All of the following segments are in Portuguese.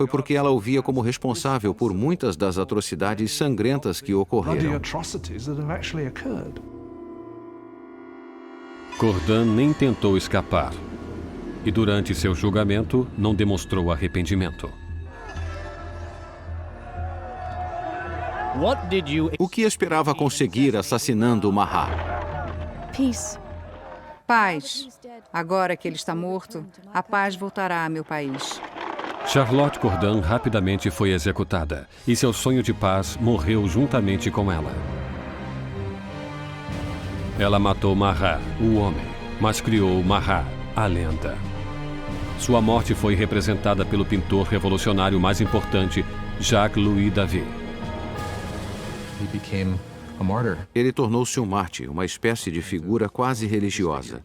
foi porque ela o via como responsável por muitas das atrocidades sangrentas que ocorreram. Cordan nem tentou escapar. E durante seu julgamento, não demonstrou arrependimento. O que esperava conseguir assassinando Mahat? Paz. Agora que ele está morto, a paz voltará a meu país. Charlotte Corday rapidamente foi executada, e seu sonho de paz morreu juntamente com ela. Ela matou Marat, o homem, mas criou Marat, a lenda. Sua morte foi representada pelo pintor revolucionário mais importante, Jacques-Louis David. Ele tornou-se um mártir, uma espécie de figura quase religiosa.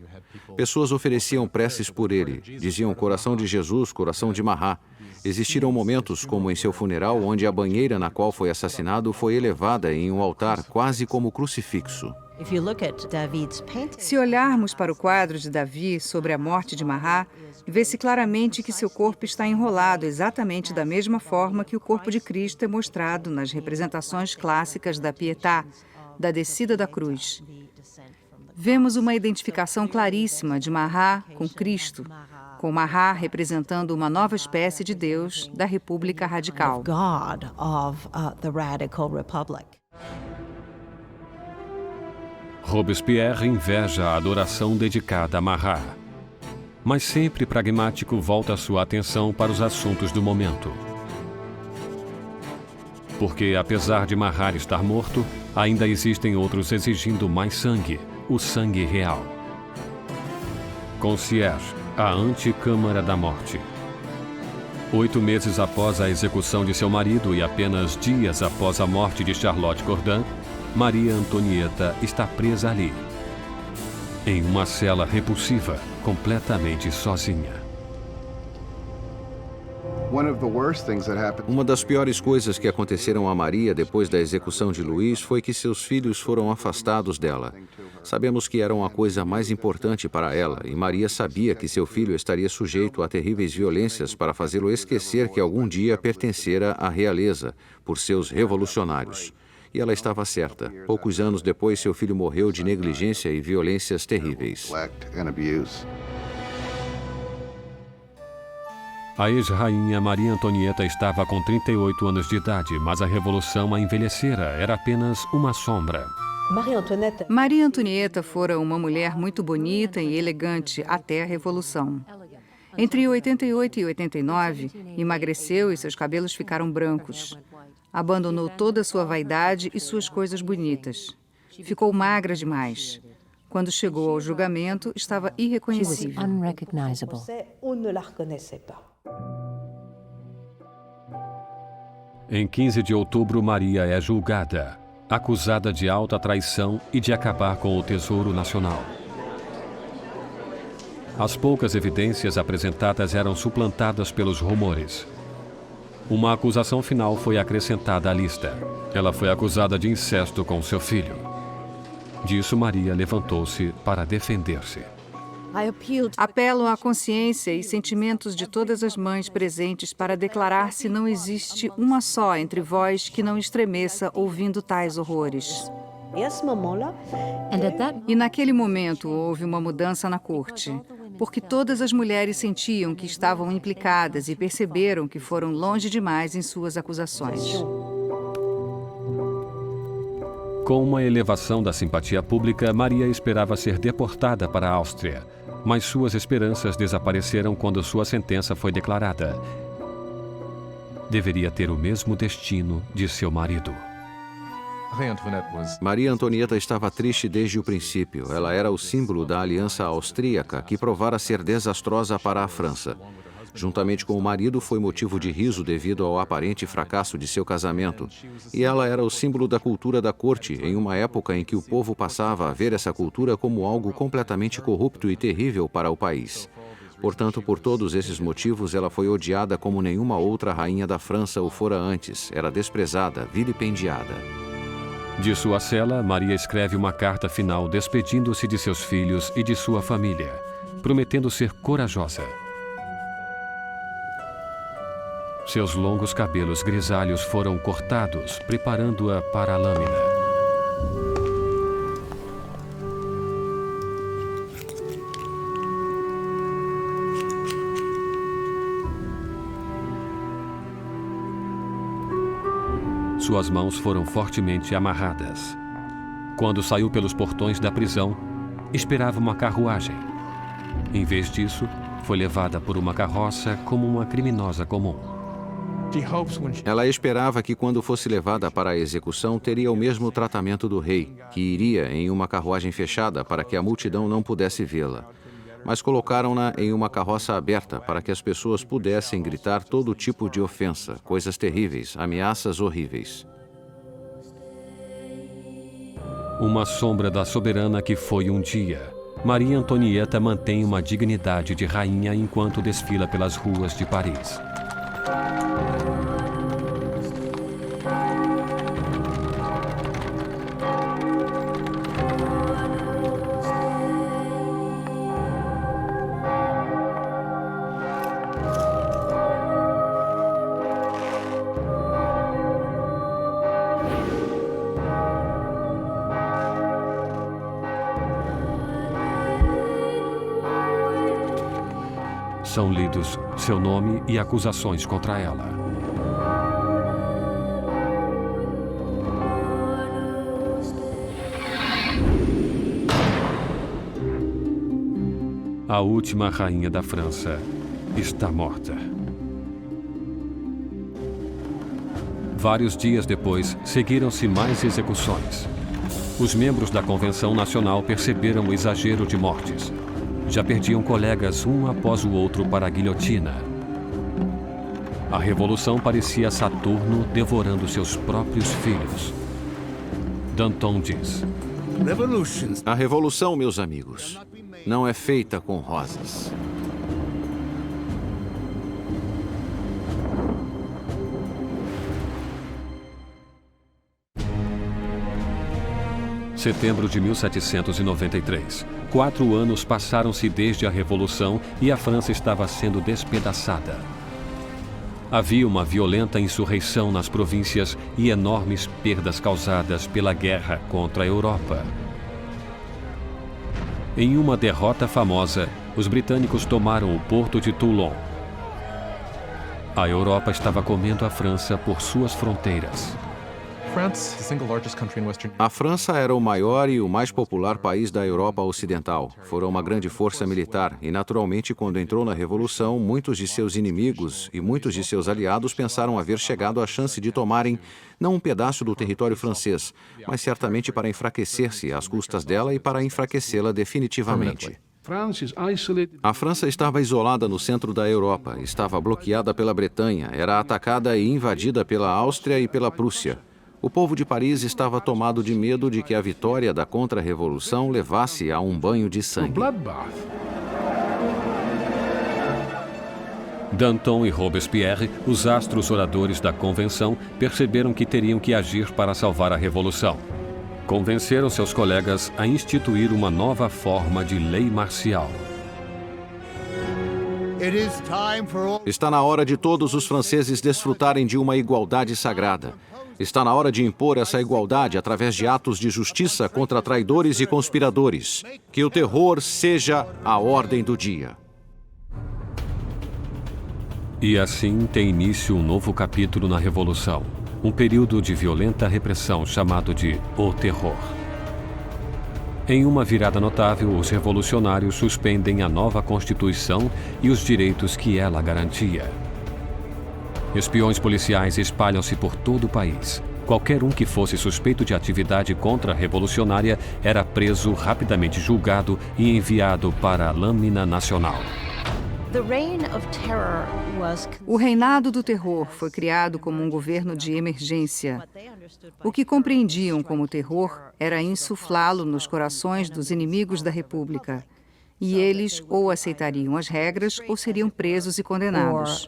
Pessoas ofereciam preces por ele, diziam coração de Jesus, coração de Marat. Existiram momentos, como em seu funeral, onde a banheira na qual foi assassinado foi elevada em um altar quase como crucifixo. Se olharmos para o quadro de Davi sobre a morte de Marat, vê-se claramente que seu corpo está enrolado exatamente da mesma forma que o corpo de Cristo é mostrado nas representações clássicas da Pietà, da descida da cruz. Vemos uma identificação claríssima de Marat com Cristo, com Marat representando uma nova espécie de Deus da República Radical. Robespierre inveja a adoração dedicada a Marat. Mas sempre pragmático volta sua atenção para os assuntos do momento. Porque, apesar de Marat estar morto, ainda existem outros exigindo mais sangue, o sangue real. Concierge, a Anticâmara da Morte. 8 meses após a execução de seu marido e apenas dias após a morte de Charlotte Corday, Maria Antonieta está presa ali, em uma cela repulsiva, completamente sozinha. Uma das piores coisas que aconteceram a Maria depois da execução de Luís foi que seus filhos foram afastados dela. Sabemos que eram a coisa mais importante para ela, e Maria sabia que seu filho estaria sujeito a terríveis violências para fazê-lo esquecer que algum dia pertencera à realeza, por seus revolucionários. E ela estava certa. Poucos anos depois, seu filho morreu de negligência e violências terríveis. A ex-rainha Maria Antonieta estava com 38 anos de idade, mas a revolução a envelhecera, era apenas uma sombra. Maria Antonieta fora uma mulher muito bonita e elegante até a Revolução. Entre 88 e 89, emagreceu e seus cabelos ficaram brancos. Abandonou toda a sua vaidade e suas coisas bonitas. Ficou magra demais. Quando chegou ao julgamento, estava irreconhecível. Em 15 de outubro, Maria é julgada, acusada de alta traição e de acabar com o Tesouro Nacional. As poucas evidências apresentadas eram suplantadas pelos rumores. Uma acusação final foi acrescentada à lista. Ela foi acusada de incesto com seu filho. Disso, Maria levantou-se para defender-se. Apelo à consciência e sentimentos de todas as mães presentes para declarar se não existe uma só entre vós que não estremeça ouvindo tais horrores. E naquele momento houve uma mudança na corte, porque todas as mulheres sentiam que estavam implicadas e perceberam que foram longe demais em suas acusações. Com uma elevação da simpatia pública, Maria esperava ser deportada para a Áustria, mas suas esperanças desapareceram quando sua sentença foi declarada. Deveria ter o mesmo destino de seu marido. Maria Antonieta estava triste desde o princípio. Ela era o símbolo da aliança austríaca que provara ser desastrosa para a França. Juntamente com o marido, foi motivo de riso devido ao aparente fracasso de seu casamento. E ela era o símbolo da cultura da corte, em uma época em que o povo passava a ver essa cultura como algo completamente corrupto e terrível para o país. Portanto, por todos esses motivos, ela foi odiada como nenhuma outra rainha da França o fora antes. Era desprezada, vilipendiada. De sua cela, Maria escreve uma carta final despedindo-se de seus filhos e de sua família, prometendo ser corajosa. Seus longos cabelos grisalhos foram cortados, preparando-a para a lâmina. Suas mãos foram fortemente amarradas. Quando saiu pelos portões da prisão, esperava uma carruagem. Em vez disso, foi levada por uma carroça como uma criminosa comum. Ela esperava que, quando fosse levada para a execução, teria o mesmo tratamento do rei, que iria em uma carruagem fechada para que a multidão não pudesse vê-la. Mas colocaram-na em uma carroça aberta para que as pessoas pudessem gritar todo tipo de ofensa, coisas terríveis, ameaças horríveis. Uma sombra da soberana que foi um dia. Maria Antonieta mantém uma dignidade de rainha enquanto desfila pelas ruas de Paris. São lidos seu nome e acusações contra ela. A última rainha da França está morta. Vários dias depois, seguiram-se mais execuções. Os membros da Convenção Nacional perceberam o exagero de mortes. Já perdiam colegas um após o outro para a guilhotina. A revolução parecia Saturno devorando seus próprios filhos. Danton diz: A revolução, meus amigos, não é feita com rosas. Setembro de 1793. 4 anos passaram-se desde a Revolução e a França estava sendo despedaçada. Havia uma violenta insurreição nas províncias e enormes perdas causadas pela guerra contra a Europa. Em uma derrota famosa, os britânicos tomaram o porto de Toulon. A Europa estava comendo a França por suas fronteiras. A França era o maior e o mais popular país da Europa Ocidental. Foram uma grande força militar e, naturalmente, quando entrou na Revolução, muitos de seus inimigos e muitos de seus aliados pensaram haver chegado à chance de tomarem não um pedaço do território francês, mas certamente para enfraquecer-se às custas dela e para enfraquecê-la definitivamente. A França estava isolada no centro da Europa, estava bloqueada pela Bretanha, era atacada e invadida pela Áustria e pela Prússia. O povo de Paris estava tomado de medo de que a vitória da contra-revolução levasse a um banho de sangue. Danton e Robespierre, os astros oradores da Convenção, perceberam que teriam que agir para salvar a Revolução. Convenceram seus colegas a instituir uma nova forma de lei marcial. Está na hora de todos os franceses desfrutarem de uma igualdade sagrada. Está na hora de impor essa igualdade através de atos de justiça contra traidores e conspiradores. Que o terror seja a ordem do dia. E assim tem início um novo capítulo na Revolução. Um período de violenta repressão chamado de O Terror. Em uma virada notável, os revolucionários suspendem a nova Constituição e os direitos que ela garantia. Espiões policiais espalham-se por todo o país. Qualquer um que fosse suspeito de atividade contra-revolucionária era preso, rapidamente julgado e enviado para a lâmina nacional. O reinado do terror foi criado como um governo de emergência. O que compreendiam como terror era insuflá-lo nos corações dos inimigos da República. E eles ou aceitariam as regras ou seriam presos e condenados.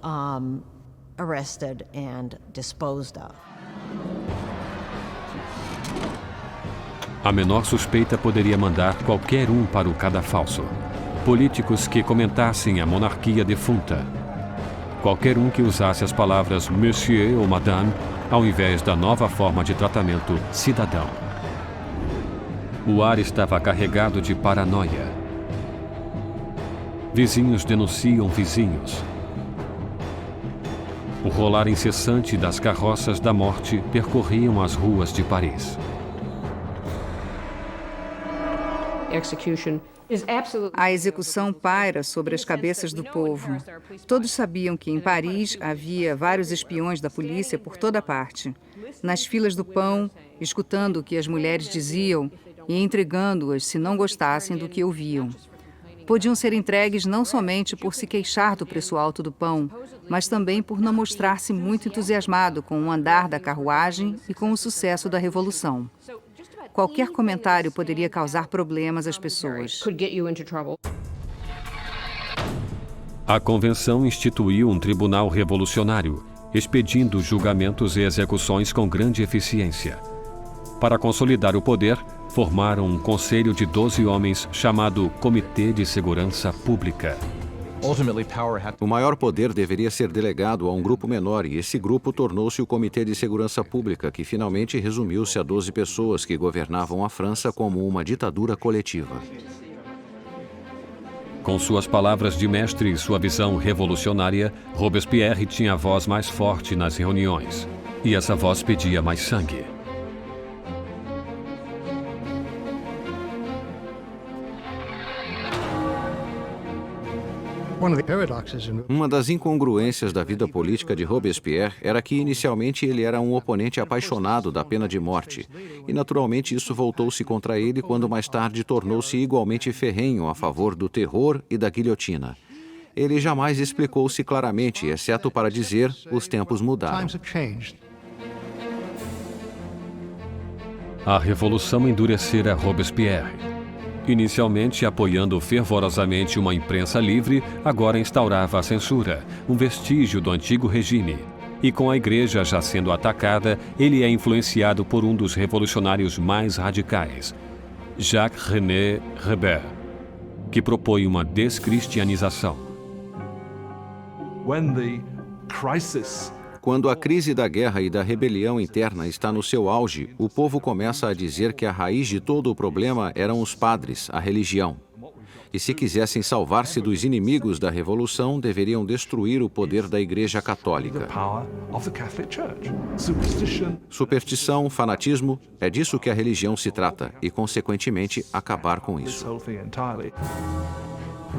Arrested and disposed of. A menor suspeita poderia mandar qualquer um para o cadafalso. Políticos que comentassem a monarquia defunta. qualquer um que usasse as palavras Monsieur ou Madame ao invés da nova forma de tratamento cidadão. O ar estava carregado de paranoia. Vizinhos denunciam vizinhos. O rolar incessante das carroças da morte percorriam as ruas de Paris. A execução paira sobre as cabeças do povo. Todos sabiam que em Paris havia vários espiões da polícia por toda parte. Nas filas do pão, escutando o que as mulheres diziam e entregando-as se não gostassem do que ouviam. Podiam ser entregues não somente por se queixar do preço alto do pão, mas também por não mostrar-se muito entusiasmado com o andar da carruagem e com o sucesso da Revolução. Qualquer comentário poderia causar problemas às pessoas. A convenção instituiu um tribunal revolucionário, expedindo julgamentos e execuções com grande eficiência. Para consolidar o poder, formaram um conselho de 12 homens chamado Comitê de Segurança Pública. O maior poder deveria ser delegado a um grupo menor e esse grupo tornou-se o Comitê de Segurança Pública, que finalmente resumiu-se a 12 pessoas que governavam a França como uma ditadura coletiva. Com suas palavras de mestre e sua visão revolucionária, Robespierre tinha a voz mais forte nas reuniões. E essa voz pedia mais sangue. Uma das incongruências da vida política de Robespierre era que inicialmente ele era um oponente apaixonado da pena de morte, e naturalmente isso voltou-se contra ele quando mais tarde tornou-se igualmente ferrenho a favor do terror e da guilhotina. Ele jamais explicou-se claramente, exceto para dizer: os tempos mudaram. A revolução endurecera Robespierre. Inicialmente apoiando fervorosamente uma imprensa livre, agora instaurava a censura, um vestígio do antigo regime. E com a igreja já sendo atacada, ele é influenciado por um dos revolucionários mais radicais, Jacques-René Hébert, que propõe uma descristianização. Quando a crise da guerra e da rebelião interna está no seu auge, o povo começa a dizer que a raiz de todo o problema eram os padres, a religião. E se quisessem salvar-se dos inimigos da revolução, deveriam destruir o poder da Igreja Católica. Superstição, fanatismo, é disso que a religião se trata e, consequentemente, acabar com isso.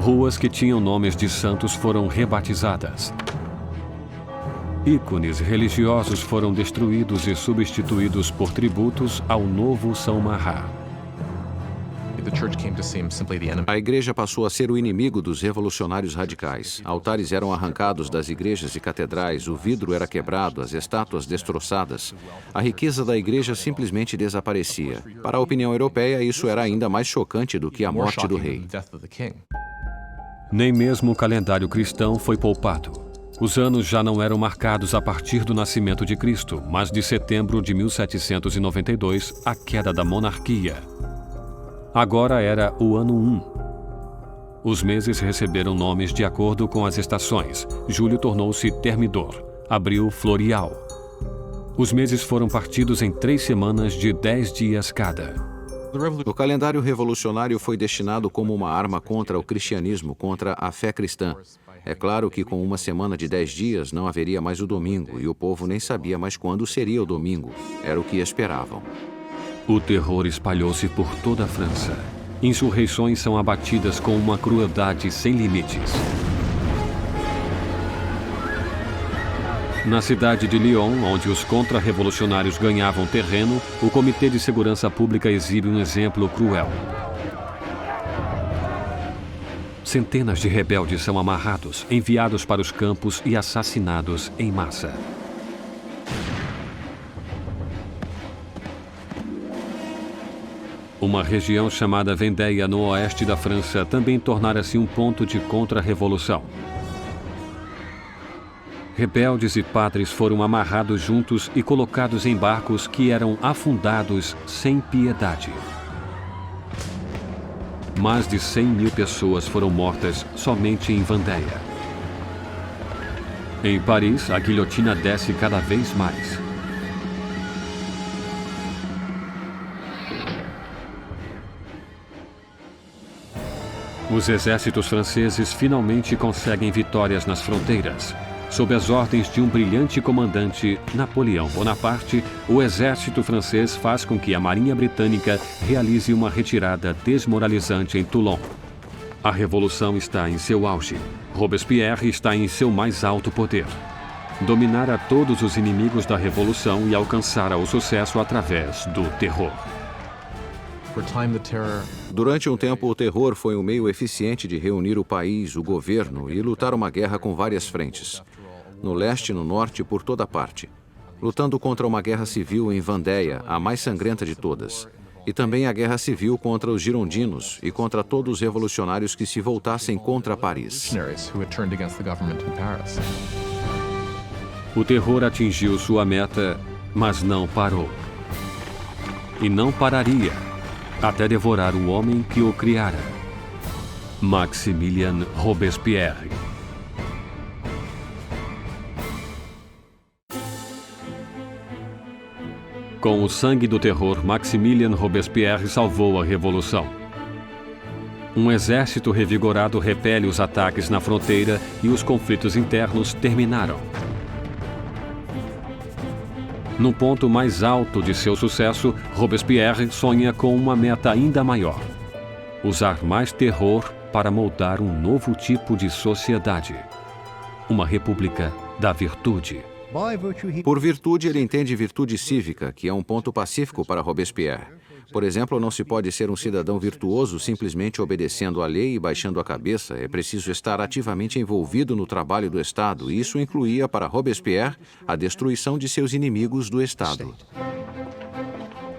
Ruas que tinham nomes de santos foram rebatizadas. Ícones religiosos foram destruídos e substituídos por tributos ao novo São Marat. A igreja passou a ser o inimigo dos revolucionários radicais. Altares eram arrancados das igrejas e catedrais, o vidro era quebrado, as estátuas destroçadas. A riqueza da igreja simplesmente desaparecia. Para a opinião europeia, isso era ainda mais chocante do que a morte do rei. Nem mesmo o calendário cristão foi poupado. Os anos já não eram marcados a partir do nascimento de Cristo, mas de setembro de 1792, a queda da monarquia. Agora era o ano 1. Os meses receberam nomes de acordo com as estações. Julho tornou-se Thermidor, abril Floreal. Os meses foram partidos em 3 semanas de 10 dias cada. O calendário revolucionário foi destinado como uma arma contra o cristianismo, contra a fé cristã. É claro que com uma semana de 10 dias não haveria mais o domingo e o povo nem sabia mais quando seria o domingo. Era o que esperavam. O terror espalhou-se por toda a França. Insurreições são abatidas com uma crueldade sem limites. Na cidade de Lyon, onde os contra-revolucionários ganhavam terreno, o Comitê de Segurança Pública exibe um exemplo cruel. Centenas de rebeldes são amarrados, enviados para os campos e assassinados em massa. Uma região chamada Vendéia, no oeste da França, também tornara-se um ponto de contra-revolução. Rebeldes e padres foram amarrados juntos e colocados em barcos que eram afundados sem piedade. Mais de 100.000 pessoas foram mortas somente em Vendéia. Em Paris, a guilhotina desce cada vez mais. Os exércitos franceses finalmente conseguem vitórias nas fronteiras. Sob as ordens de um brilhante comandante, Napoleão Bonaparte, o exército francês faz com que a Marinha Britânica realize uma retirada desmoralizante em Toulon. A revolução está em seu auge. Robespierre está em seu mais alto poder. Dominar a todos os inimigos da revolução e alcançar o sucesso através do terror. Durante um tempo, o terror foi um meio eficiente de reunir o país, o governo e lutar uma guerra com várias frentes. No leste e no norte, por toda parte. Lutando contra uma guerra civil em Vendéia, a mais sangrenta de todas. E também a guerra civil contra os girondinos e contra todos os revolucionários que se voltassem contra Paris. O terror atingiu sua meta, mas não parou. E não pararia até devorar o homem que o criara, Maximilien Robespierre. Com o sangue do terror, Maximilien Robespierre salvou a revolução. Um exército revigorado repele os ataques na fronteira e os conflitos internos terminaram. No ponto mais alto de seu sucesso, Robespierre sonha com uma meta ainda maior: usar mais terror para moldar um novo tipo de sociedade. Uma república da virtude. Por virtude, ele entende virtude cívica, que é um ponto pacífico para Robespierre. Por exemplo, não se pode ser um cidadão virtuoso simplesmente obedecendo à lei e baixando a cabeça. É preciso estar ativamente envolvido no trabalho do Estado. E isso incluía para Robespierre a destruição de seus inimigos do Estado.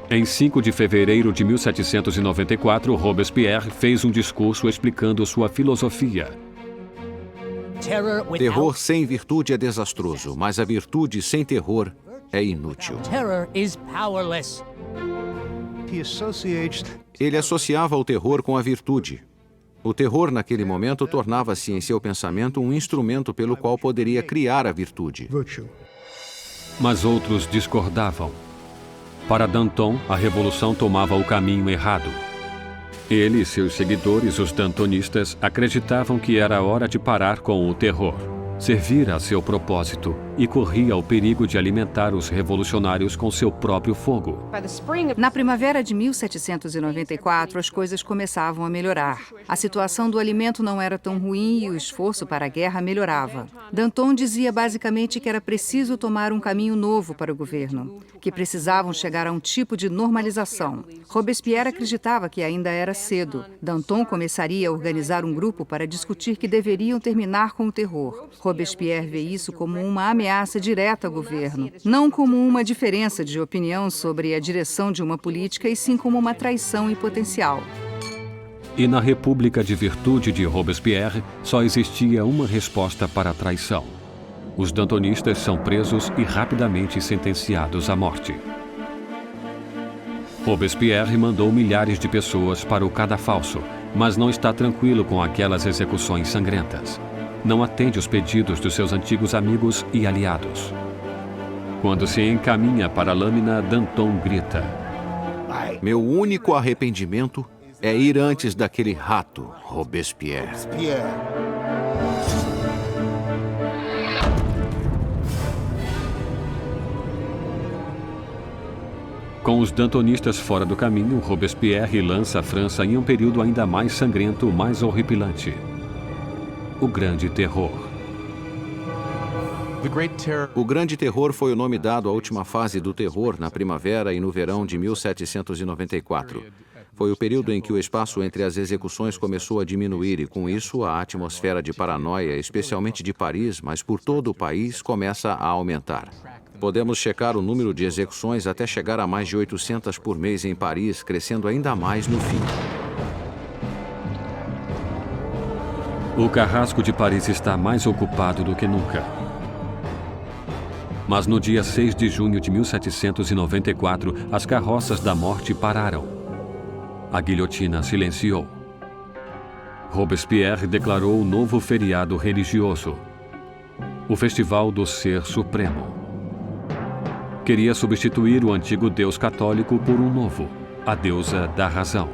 Em 5 de fevereiro de 1794, Robespierre fez um discurso explicando sua filosofia. Terror sem virtude é desastroso, mas a virtude sem terror é inútil. Ele associava o terror com a virtude. O terror, naquele momento, tornava-se em seu pensamento um instrumento pelo qual poderia criar a virtude. Mas outros discordavam. Para Danton, a revolução tomava o caminho errado. Ele e seus seguidores, os dantonistas, acreditavam que era hora de parar com o terror, servir a seu propósito e corria o perigo de alimentar os revolucionários com seu próprio fogo. Na primavera de 1794, as coisas começavam a melhorar. A situação do alimento não era tão ruim e o esforço para a guerra melhorava. Danton dizia basicamente que era preciso tomar um caminho novo para o governo, que precisavam chegar a um tipo de normalização. Robespierre acreditava que ainda era cedo. Danton começaria a organizar um grupo para discutir que deveriam terminar com o terror. Robespierre vê isso como uma ameaça direta ao governo, não como uma diferença de opinião sobre a direção de uma política, e sim como uma traição em potencial. E na República de Virtude de Robespierre, só existia uma resposta para a traição. Os dantonistas são presos e rapidamente sentenciados à morte. Robespierre mandou milhares de pessoas para o cadafalso, mas não está tranquilo com aquelas execuções sangrentas. Não atende os pedidos dos seus antigos amigos e aliados. Quando se encaminha para a lâmina, Danton grita: Meu único arrependimento é ir antes daquele rato, Robespierre. Com os dantonistas fora do caminho, Robespierre lança a França em um período ainda mais sangrento, mais horripilante: o Grande Terror. O Grande Terror foi o nome dado à última fase do terror na primavera e no verão de 1794. Foi o período em que o espaço entre as execuções começou a diminuir e, com isso, a atmosfera de paranoia, especialmente de Paris, mas por todo o país, começa a aumentar. Podemos checar o número de execuções até chegar a mais de 800 por mês em Paris, crescendo ainda mais no fim. O carrasco de Paris está mais ocupado do que nunca. Mas no dia 6 de junho de 1794, as carroças da morte pararam. A guilhotina silenciou. Robespierre declarou o novo feriado religioso. o Festival do Ser Supremo. Queria substituir o antigo Deus católico por um novo, a deusa da razão.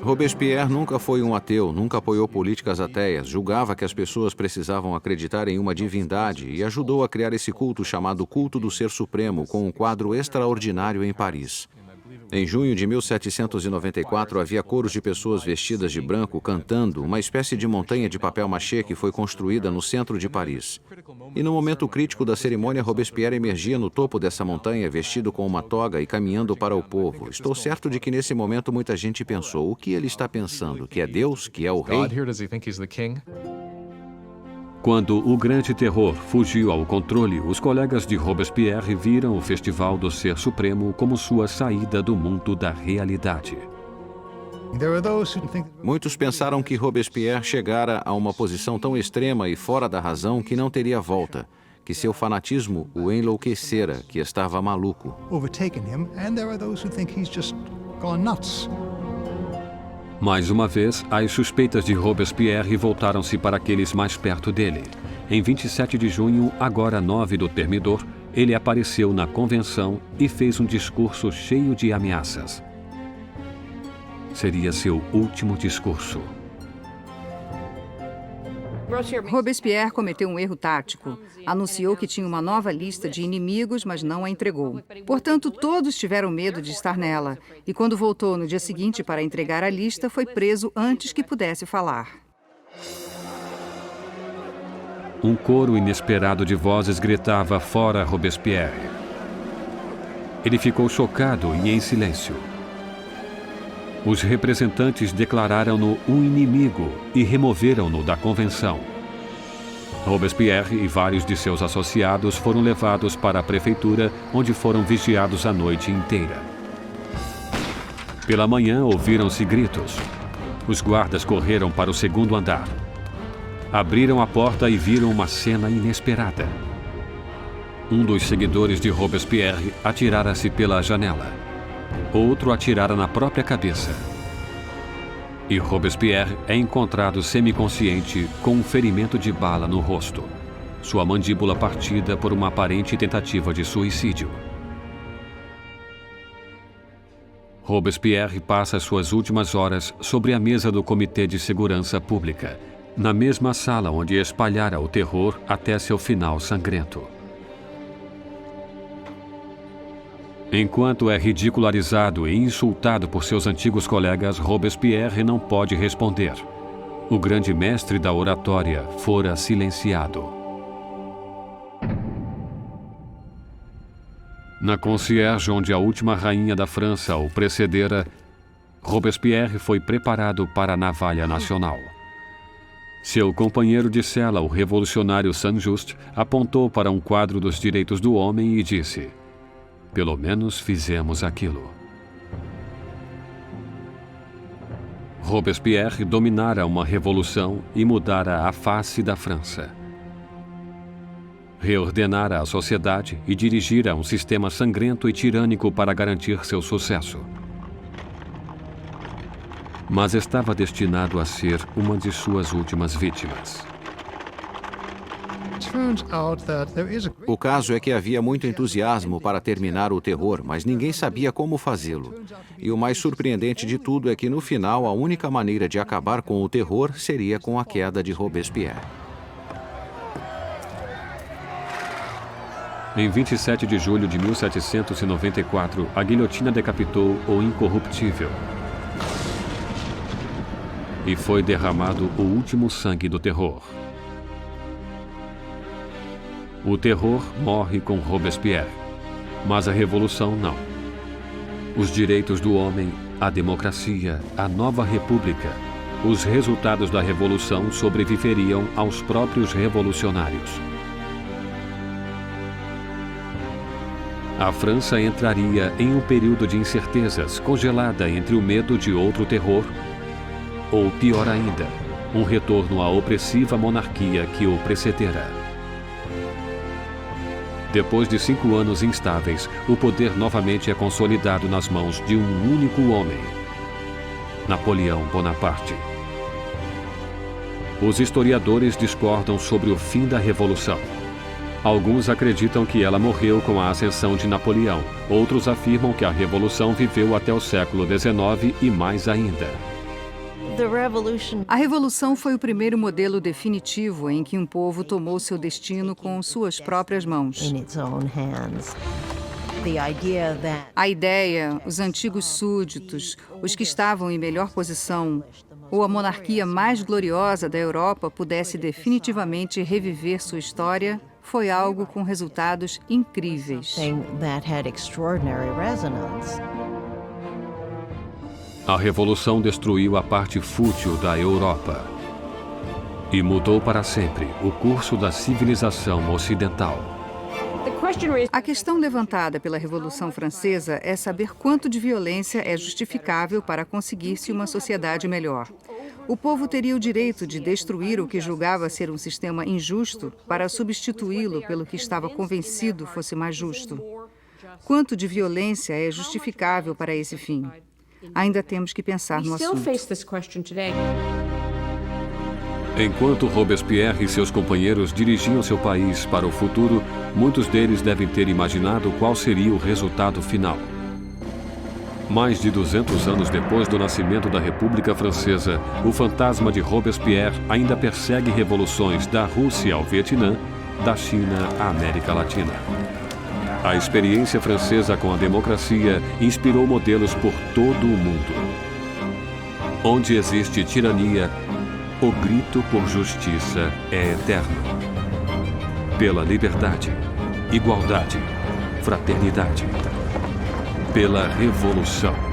Robespierre nunca foi um ateu, nunca apoiou políticas ateias, julgava que as pessoas precisavam acreditar em uma divindade e ajudou a criar esse culto chamado Culto do Ser Supremo, com um quadro extraordinário em Paris. Em junho de 1794, havia coros de pessoas vestidas de branco cantando uma espécie de montanha de papel machê que foi construída no centro de Paris. E no momento crítico da cerimônia, Robespierre emergia no topo dessa montanha, vestido com uma toga e caminhando para o povo. Estou certo de que nesse momento muita gente pensou: o que ele está pensando? Que é Deus? Que é o rei? Quando o Grande Terror fugiu ao controle, os colegas de Robespierre viram o Festival do Ser Supremo como sua saída do mundo da realidade. Muitos pensaram que Robespierre chegara a uma posição tão extrema e fora da razão que não teria volta, que seu fanatismo o enlouquecera, que estava maluco. Mais uma vez, as suspeitas de Robespierre voltaram-se para aqueles mais perto dele. Em 27 de junho, agora 9 do Termidor, ele apareceu na convenção e fez um discurso cheio de ameaças. Seria seu último discurso. Robespierre cometeu um erro tático. Anunciou que tinha uma nova lista de inimigos, mas não a entregou. Portanto, todos tiveram medo de estar nela. E quando voltou no dia seguinte para entregar a lista, foi preso antes que pudesse falar. Um coro inesperado de vozes gritava fora Robespierre. Ele ficou chocado e em silêncio. Os representantes declararam-no um inimigo e removeram-no da convenção. Robespierre e vários de seus associados foram levados para a prefeitura, onde foram vigiados a noite inteira. Pela manhã, ouviram-se gritos. Os guardas correram para o segundo andar. Abriram a porta e viram uma cena inesperada. Um dos seguidores de Robespierre atirara-se pela janela. Outro atirara na própria cabeça. E Robespierre é encontrado semiconsciente com um ferimento de bala no rosto. Sua mandíbula partida por uma aparente tentativa de suicídio. Robespierre passa suas últimas horas sobre a mesa do Comitê de Segurança Pública, na mesma sala onde espalhara o terror até seu final sangrento. Enquanto é ridicularizado e insultado por seus antigos colegas, Robespierre não pode responder. O grande mestre da oratória fora silenciado. Na Concierge, onde a última rainha da França o precedera, Robespierre foi preparado para a navalha nacional. Seu companheiro de cela, o revolucionário Saint-Just, apontou para um quadro dos direitos do homem e disse: "Pelo menos fizemos aquilo." Robespierre dominara uma revolução e mudara a face da França. Reordenara a sociedade e dirigira um sistema sangrento e tirânico para garantir seu sucesso. Mas estava destinado a ser uma de suas últimas vítimas. O caso é que havia muito entusiasmo para terminar o terror, mas ninguém sabia como fazê-lo. E o mais surpreendente de tudo é que, no final, a única maneira de acabar com o terror seria com a queda de Robespierre. Em 27 de julho de 1794, a guilhotina decapitou o incorruptível. E foi derramado o último sangue do terror. O terror morre com Robespierre, mas a revolução não. Os direitos do homem, a democracia, a nova república, os resultados da revolução sobreviveriam aos próprios revolucionários. A França entraria em um período de incertezas, congelada entre o medo de outro terror, ou pior ainda, um retorno à opressiva monarquia que o precedera. Depois de 5 anos instáveis, o poder novamente é consolidado nas mãos de um único homem: Napoleão Bonaparte. Os historiadores discordam sobre o fim da Revolução. Alguns acreditam que ela morreu com a ascensão de Napoleão. Outros afirmam que a Revolução viveu até o século XIX e mais ainda. A Revolução foi o primeiro modelo definitivo em que um povo tomou seu destino com suas próprias mãos. A ideia, os antigos súditos, os que estavam em melhor posição, ou a monarquia mais gloriosa da Europa pudesse definitivamente reviver sua história, foi algo com resultados incríveis. A Revolução destruiu a parte fútil da Europa e mudou para sempre o curso da civilização ocidental. A questão levantada pela Revolução Francesa é saber quanto de violência é justificável para conseguir-se uma sociedade melhor. O povo teria o direito de destruir o que julgava ser um sistema injusto para substituí-lo pelo que estava convencido fosse mais justo. Quanto de violência é justificável para esse fim? Ainda temos que pensar no assunto. Enquanto Robespierre e seus companheiros dirigiam seu país para o futuro, muitos deles devem ter imaginado qual seria o resultado final. Mais de 200 anos depois do nascimento da República Francesa, o fantasma de Robespierre ainda persegue revoluções da Rússia ao Vietnã, da China à América Latina. A experiência francesa com a democracia inspirou modelos por todo o mundo. Onde existe tirania, o grito por justiça é eterno. Pela liberdade, igualdade, fraternidade. Pela revolução.